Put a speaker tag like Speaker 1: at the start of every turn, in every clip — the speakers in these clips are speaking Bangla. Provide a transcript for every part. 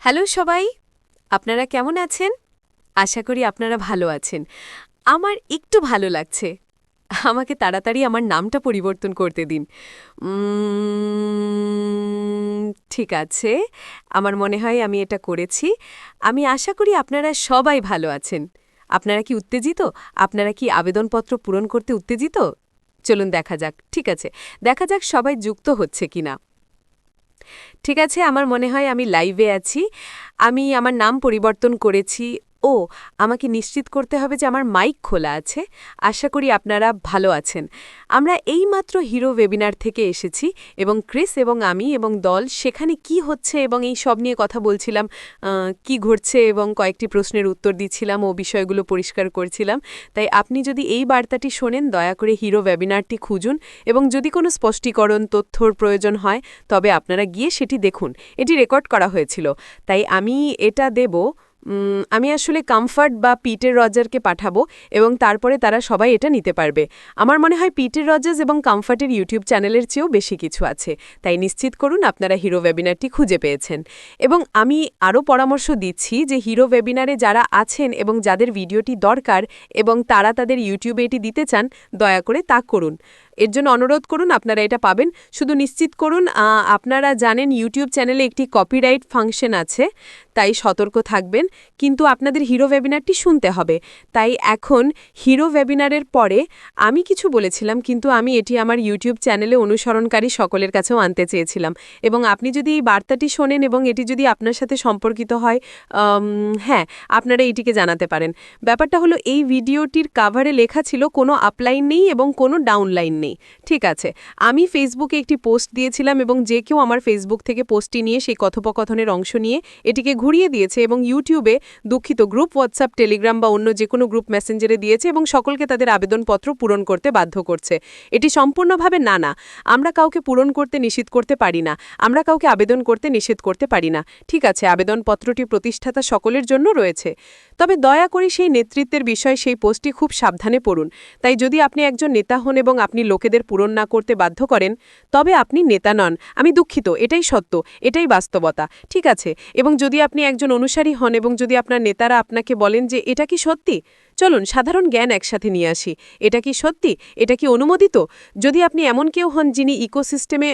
Speaker 1: হ্যালো সবাই, আপনারা কেমন আছেন? আশা করি আপনারা ভালো আছেন। আমার একটু ভালো লাগছে। আমাকে তাড়াতাড়ি আমার নামটা পরিবর্তন করতে দিন। ঠিক আছে, আমার মনে হয় আমি এটা করেছি। আমি আশা করি আপনারা সবাই ভালো আছেন। আপনারা কি উত্তেজিত? আপনারা কি আবেদনপত্র পূরণ করতে উত্তেজিত? চলুন দেখা যাক। ঠিক আছে, দেখা যাক সবাই যুক্ত হচ্ছে কিনা। ঠিক আছে, আমার মনে হয় আমি লাইভে আছি। আমি আমার নাম পরিবর্তন করেছি। আমাকে নিশ্চিত করতে হবে যে আমার মাইক খোলা আছে। আশা করি আপনারা ভালো আছেন। আমরা এইমাত্র হিরো ওয়েবিনার থেকে এসেছি এবং ক্রিস এবং আমি এবং দল সেখানে কি হচ্ছে এবং এই সব নিয়ে কথা বলছিলাম, কি ঘটছে এবং কয়েকটি প্রশ্নের উত্তর দিচ্ছিলাম ও বিষয়গুলো পরিষ্কার করছিলাম। তাই আপনি যদি এই বার্তাটি শোনেন, দয়া করে হিরো ওয়েবিনারটি খুঁজুন এবং যদি কোনো স্পষ্টীকরণ তথ্যর প্রয়োজন হয় তবে আপনারা গিয়ে সেটি দেখুন। এটি রেকর্ড করা হয়েছিল, তাই আমি এটা দেব। আমি আসলে কমফর্ট বা পিটার রজারকে পাঠাবো এবং তারপরে তারা সবাই এটা নিতে পারবে। আমার মনে হয় পিটার রজার্স এবং কমফর্টের ইউটিউব চ্যানেলের চেয়েও বেশি কিছু আছে, তাই নিশ্চিত করুন আপনারা হিরো ওয়েবিনারটি খুঁজে পেয়েছেন। এবং আমি আরও পরামর্শ দিচ্ছি যে হিরো ওয়েবিনারে যারা আছেন এবং যাদের ভিডিওটি দরকার এবং তারা তাদের ইউটিউবে এটি দিতে চান, দয়া করে তা করুন। এর জন্য অনুরোধ করুন, আপনারা এটা পাবেন। শুধু নিশ্চিত করুন, আপনারা জানেন ইউটিউব চ্যানেলে একটি কপিরাইট ফাংশন আছে, তাই সতর্ক থাকবেন। কিন্তু আপনাদের হিরো ওয়েবিনারটি শুনতে হবে। তাই এখন হিরো ওয়েবিনারের পরে আমি কিছু বলেছিলাম, কিন্তু আমি এটি আমার ইউটিউব চ্যানেলে অনুসরণকারী সকলের কাছেও আনতে চেয়েছিলাম। এবং আপনি যদি এই বার্তাটি শোনেন এবং এটি যদি আপনার সাথে সম্পর্কিত হয়, হ্যাঁ, আপনারা এটিকে জানাতে পারেন। ব্যাপারটা হলো, এই ভিডিওটির কাভারে লেখা ছিল কোনো আপলাইন নেই এবং কোনো ডাউনলাইন নেই। ঠিক আছে, আমি ফেসবুকে একটি পোস্ট দিয়েছিলাম এবং যে কেউ আমার ফেসবুক থেকে পোস্টটি নিয়ে সেই কথোপকথনের অংশ নিয়ে এটিকে ঘুরিয়ে দিয়েছে এবং ইউটিউবে গ্রুপ হোয়াটসঅ্যাপ, টেলিগ্রাম বা অন্য যে কোনো গ্রুপ মেসেঞ্জারে দিয়েছে এবং সকলকে তাদের আবেদনপত্র পূরণ করতে বাধ্য করছে। এটি সম্পূর্ণভাবে না। আমরা কাউকে পূরণ করতে নিষেধ করতে পারি না, আমরা কাউকে আবেদন করতে নিষেধ করতে পারি না। ঠিক আছে, আবেদনপত্রটি প্রতিষ্ঠাতা সকলের জন্য রয়েছে। তবে দয়া করে সেই নেতৃত্বের বিষয়ে সেই পোস্টটি খুব সাবধানে পড়ুন। তাই যদি আপনি একজন নেতা হন এবং আপনি লোকেদের পূরণ না করতে বাধ্য করেন, তবে আপনি নেতা নন। আমি দুঃখিত, এটাই সত্য, এটাই বাস্তবতা। ঠিক আছে, এবং যদি আপনি একজন অনুসারী হন এবং যদি আপনার নেতারা আপনাকে বলেন যে এটা কি সত্যি, চলুন সাধারণ জ্ঞান একসাথে নিয়ে আসি। এটা কি সত্যি? এটা কি অনুমোদিত? যদি আপনি এমন কেউ হন যিনি ইকোসিস্টেমে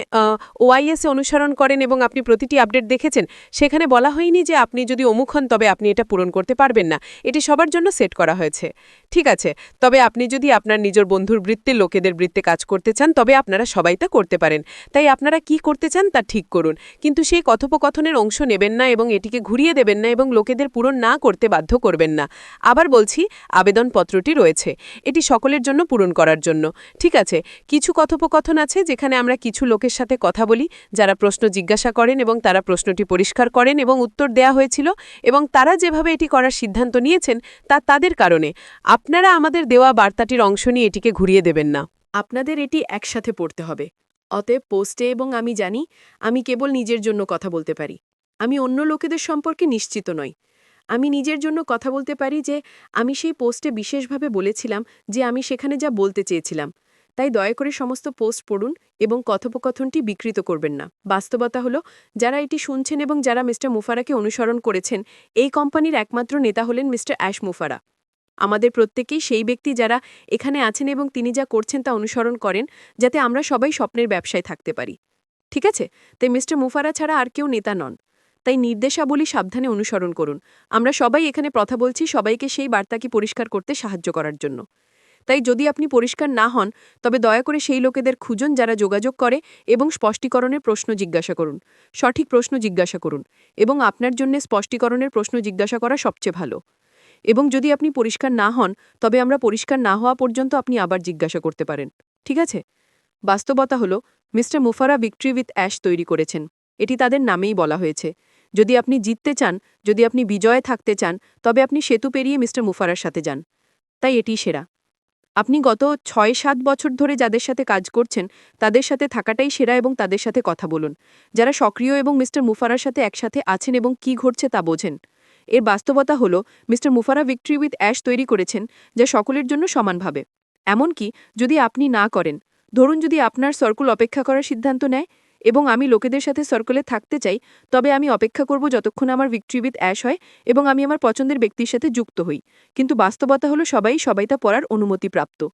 Speaker 1: ওআইএসে অনুসরণ করেন এবং আপনি প্রতিটি আপডেট দেখেছেন, সেখানে বলা হয়নি যে আপনি যদি অমুক হন তবে আপনি এটা পূরণ করতে পারবেন না। এটি সবার জন্য সেট করা হয়েছে। ঠিক আছে, তবে আপনি যদি আপনার নিজের বন্ধুর বৃত্তে লোকেদের বৃত্তে কাজ করতে চান তবে আপনারা সবাই তা করতে পারেন। তাই আপনারা কি করতে চান তা ঠিক করুন, কিন্তু সেই কথোপকথনের অংশ নেবেন না এবং এটিকে ঘুরিয়ে দেবেন না এবং লোকেদের পূরণ না করতে বাধ্য করবেন না। আবার বলছি, আবেদনপত্রটি রয়েছে, এটি সকলের জন্য পূরণ করার জন্য। ঠিক আছে, কিছু কথোপকথন আছে যেখানে আমরা কিছু লোকের সাথে কথা বলি যারা প্রশ্ন জিজ্ঞাসা করেন এবং তারা প্রশ্নটি পরিষ্কার করেন এবং উত্তর দেয়া হয়েছিল এবং তারা যেভাবে এটি করার সিদ্ধান্ত নিয়েছেন তা তাদের কারণে। আপনারা আমাদের দেওয়া বার্তাটির অংশ নিয়ে এটিকে ঘুরিয়ে দেবেন না। আপনাদের এটি একসাথে পড়তে হবে। অতএব পোস্টে এবং আমি জানি আমি কেবল নিজের জন্য কথা বলতে পারি। আমি অন্য লোকেদের সম্পর্কে নিশ্চিত নই। আমি নিজের জন্য কথা বলতে পারি যে আমি সেই পোস্টে বিশেষভাবে বলেছিলাম যে আমি সেখানে যা বলতে চেয়েছিলাম। তাই দয়া করে সমস্ত পোস্ট পড়ুন এবং কথোপকথনটি বিকৃত করবেন না। বাস্তবতা হলো, যারা এটি শুনছেন এবং যারা মিস্টার মুফারাকে অনুসরণ করেছেন, এই কোম্পানির একমাত্র নেতা হলেন মিস্টার অ্যাশ মুফারা। আমাদের প্রত্যেকেই সেই ব্যক্তি যারা এখানে আছেন এবং তিনি যা করছেন তা অনুসরণ করেন, যাতে আমরা সবাই স্বপ্নের ব্যবসায় থাকতে পারি। ঠিক আছে, তাই মিস্টার মুফারা ছাড়া আর কেউ নেতা নন। তাই নির্দেশাবলী সাবধানে অনুসরণ করুন। আমরা সবাই এখানে কথা বলছি সবাইকে সেই বার্তাকে পরিষ্কার করতে সাহায্য করার জন্য। তাই যদি আপনি পরিষ্কার না হন তবে দয়া করে সেই লোকেদের খুঁজুন যারা যোগাযোগ করে এবং স্পষ্টীকরণের প্রশ্ন জিজ্ঞাসা করুন। সঠিক প্রশ্ন জিজ্ঞাসা করুন এবং আপনার জন্য স্পষ্টীকরণের প্রশ্ন জিজ্ঞাসা করা সবচেয়ে ভালো। এবং যদি আপনি পরিষ্কার না হন তবে আমরা পরিষ্কার না হওয়া পর্যন্ত আপনি আবার জিজ্ঞাসা করতে পারেন। ঠিক আছে, বাস্তবতা হলো, মিস্টার মুফারা ভিক্টরি উইথ অ্যাশ তৈরি করেছেন। এটি তাদের নামেই বলা হয়েছে। যদি আপনি জিততে চান, যদি আপনি বিজয়ে থাকতে চান, তবে আপনি সেতু পেরিয়ে মিস্টার মুফারার সাথে যান। তাই এটিই সেরা। আপনি গত ৬-৭ বছর ধরে যাদের সাথে কাজ করছেন তাদের সাথে থাকাটাই সেরা এবং তাদের সাথে কথা বলুন, যারা সক্রিয় এবং মিস্টার মুফারার সাথে একসাথে আছেন এবং কি ঘটছে তা বোঝেন। এর বাস্তবতা হলো, মিস্টার মুফারা ভিক্টরি উইথ অ্যাশ তৈরি করেছেন যা সকলের জন্য সমানভাবে। এমনকি যদি আপনি না করেন, ধরুন যদি আপনার সার্কুল অপেক্ষা করার সিদ্ধান্ত নেয়
Speaker 2: এবং আমি লোকেদের সাথে সার্কেলে থাকতে চাই, তবে আমি অপেক্ষা করব যতক্ষণ আমার ভিক্টরি উইথ অ্যাশ হয় এবং আমি আমার পছন্দের ব্যক্তির সাথে যুক্ত হই। কিন্তু বাস্তবতা হলো সবাই তা পড়ার অনুমতিপ্রাপ্ত।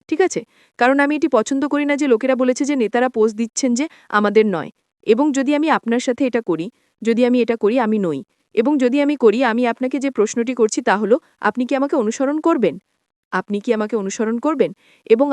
Speaker 2: ঠিক আছে? কারণ আমি এটি পছন্দ করি না যে লোকেরা বলেছে যে নেতারা পোস্ট দিচ্ছেন যে আমাদের নয়। এবং যদি আমি আপনার সাথে এটা করি, যদি আমি এটা করি আমি নই। এবং যদি আমি করি, আমি আপনাকে যে প্রশ্নটি করছি তা হলো, আপনি কি আমাকে অনুসরণ করবেন? আপনি কি আমাকে অনুসরণ করবেন? এবং